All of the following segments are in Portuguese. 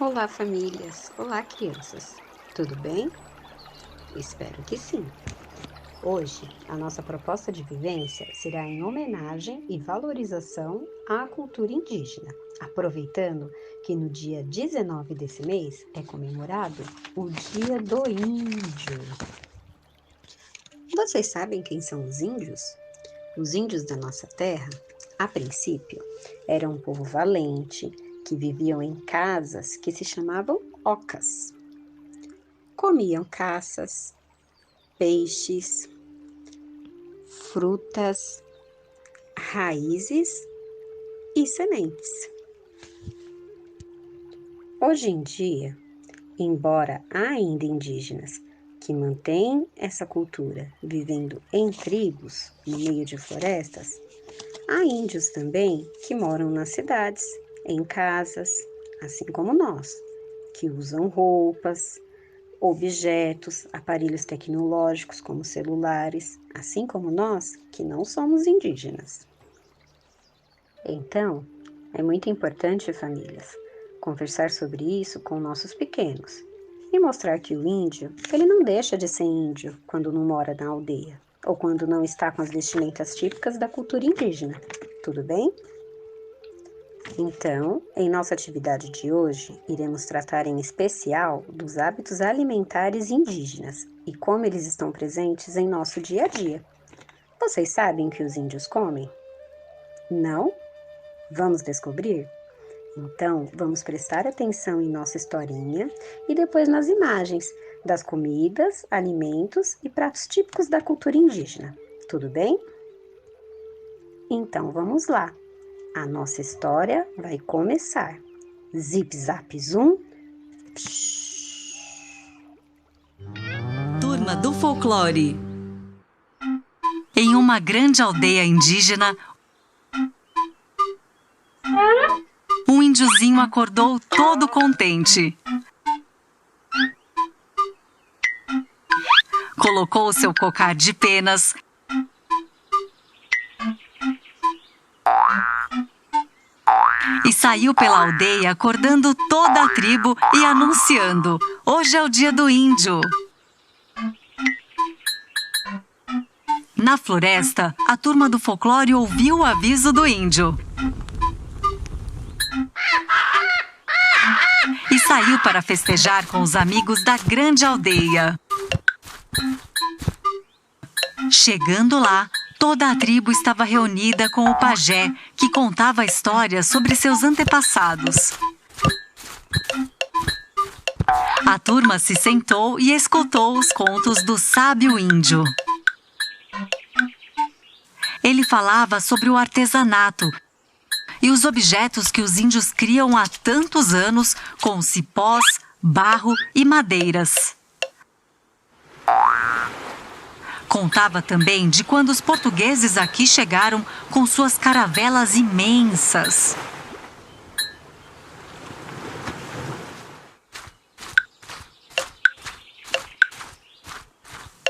Olá, famílias! Olá, crianças! Tudo bem? Espero que sim! Hoje, a nossa proposta de vivência será em homenagem e valorização à cultura indígena, aproveitando que no dia 19 desse mês é comemorado o Dia do Índio. Vocês sabem quem são os índios? Os índios da nossa terra, a princípio, eram um povo valente, que viviam em casas que se chamavam ocas. Comiam caças, peixes, frutas, raízes e sementes. Hoje em dia, embora há ainda indígenas que mantêm essa cultura vivendo em tribos no meio de florestas, há índios também que moram nas cidades, em casas, assim como nós, que usam roupas, objetos, aparelhos tecnológicos como celulares, assim como nós, que não somos indígenas. Então, é muito importante, famílias, conversar sobre isso com nossos pequenos e mostrar que o índio, ele não deixa de ser índio quando não mora na aldeia ou quando não está com as vestimentas típicas da cultura indígena. Tudo bem? Então, em nossa atividade de hoje, iremos tratar em especial dos hábitos alimentares indígenas e como eles estão presentes em nosso dia a dia. Vocês sabem o que os índios comem? Não? Vamos descobrir? Então, vamos prestar atenção em nossa historinha e depois nas imagens das comidas, alimentos e pratos típicos da cultura indígena. Tudo bem? Então, vamos lá. A nossa história vai começar. Zip, zap, zoom. Turma do Folclore. Em uma grande aldeia indígena, um índiozinho acordou todo contente. Colocou seu cocar de penas e saiu pela aldeia acordando toda a tribo e anunciando: hoje é o dia do índio. Na floresta, a turma do folclore ouviu o aviso do índio e saiu para festejar com os amigos da grande aldeia. Chegando lá, toda a tribo estava reunida com o pajé, que contava histórias sobre seus antepassados. A turma se sentou e escutou os contos do sábio índio. Ele falava sobre o artesanato e os objetos que os índios criam há tantos anos com cipós, barro e madeiras. Contava também de quando os portugueses aqui chegaram com suas caravelas imensas.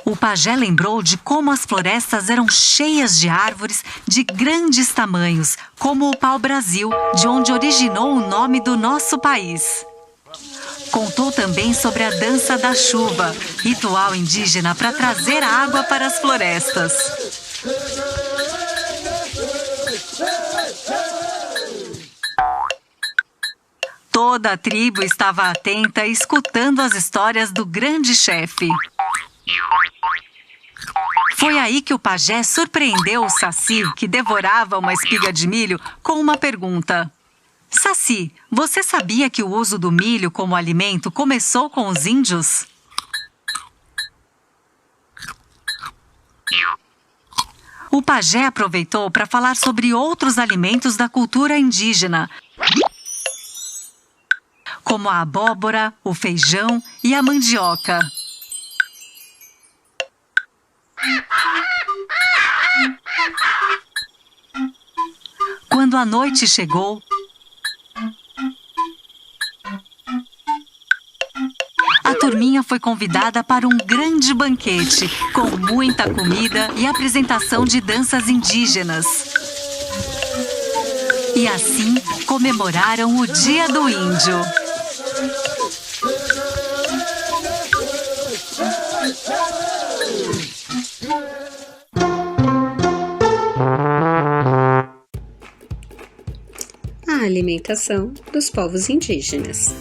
O pajé lembrou de como as florestas eram cheias de árvores de grandes tamanhos, como o pau-brasil, de onde originou o nome do nosso país. Contou também sobre a dança da chuva, ritual indígena para trazer água para as florestas. Toda a tribo estava atenta escutando as histórias do grande chefe. Foi aí que o pajé surpreendeu o Saci, que devorava uma espiga de milho, com uma pergunta. Saci, você sabia que o uso do milho como alimento começou com os índios? O pajé aproveitou para falar sobre outros alimentos da cultura indígena, como a abóbora, o feijão e a mandioca. Quando a noite chegou, a turminha foi convidada para um grande banquete, com muita comida e apresentação de danças indígenas. E assim comemoraram o Dia do Índio. alimentação dos povos indígenas.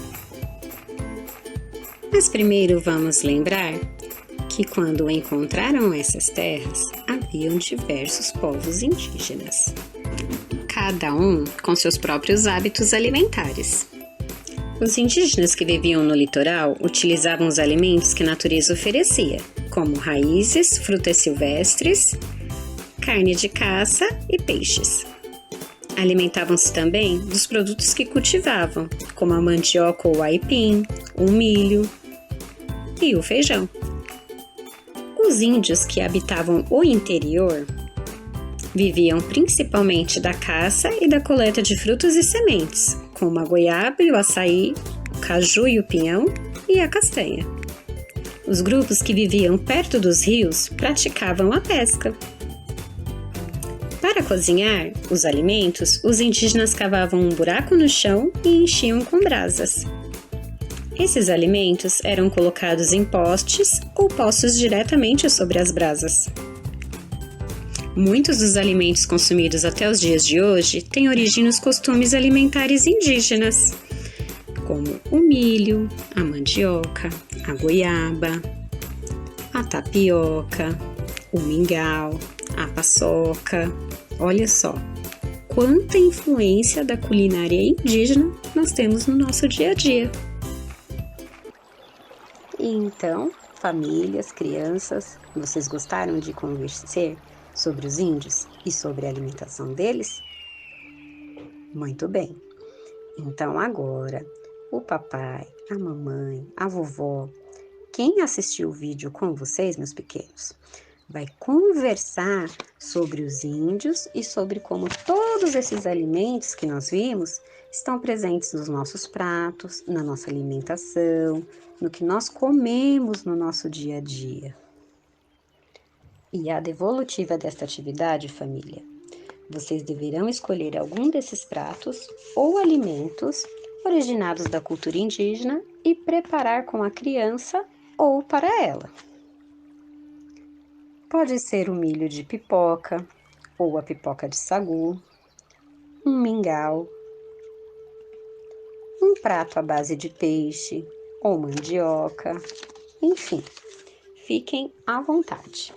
Mas primeiro vamos lembrar que quando encontraram essas terras, haviam diversos povos indígenas, cada um com seus próprios hábitos alimentares. Os indígenas que viviam no litoral utilizavam os alimentos que a natureza oferecia, como raízes, frutas silvestres, carne de caça e peixes. Alimentavam-se também dos produtos que cultivavam, como a mandioca ou aipim, o milho e o feijão. Os índios que habitavam o interior viviam principalmente da caça e da coleta de frutas e sementes, como a goiaba e o açaí, o caju e o pinhão e a castanha. Os grupos que viviam perto dos rios praticavam a pesca. Para cozinhar os alimentos, os indígenas cavavam um buraco no chão e enchiam com brasas. Esses alimentos eram colocados em postes ou postos diretamente sobre as brasas. Muitos dos alimentos consumidos até os dias de hoje têm origem nos costumes alimentares indígenas, como o milho, a mandioca, a goiaba, a tapioca, o mingau, a paçoca. Olha só, quanta influência da culinária indígena nós temos no nosso dia a dia. Então, famílias, crianças, vocês gostaram de conhecer sobre os índios e sobre a alimentação deles? Muito bem. Então agora, o papai, a mamãe, a vovó, quem assistiu o vídeo com vocês, meus pequenos, vai conversar sobre os índios e sobre como todos esses alimentos que nós vimos estão presentes nos nossos pratos, na nossa alimentação, no que nós comemos no nosso dia a dia. E a devolutiva desta atividade, família, vocês deverão escolher algum desses pratos ou alimentos originados da cultura indígena e preparar com a criança ou para ela. Pode ser o milho de pipoca ou a pipoca de sagu, um mingau, um prato à base de peixe ou mandioca, enfim, fiquem à vontade.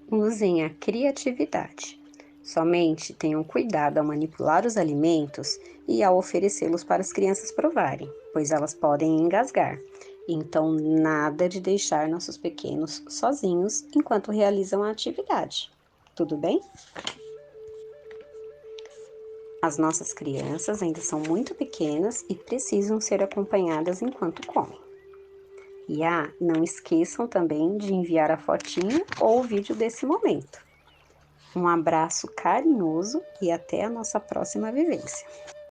Usem a criatividade. Somente tenham cuidado ao manipular os alimentos e ao oferecê-los para as crianças provarem, pois elas podem engasgar. Então, nada de deixar nossos pequenos sozinhos enquanto realizam a atividade. Tudo bem? As nossas crianças ainda são muito pequenas e precisam ser acompanhadas enquanto comem. E não esqueçam também de enviar a fotinho ou o vídeo desse momento. Um abraço carinhoso e até a nossa próxima vivência.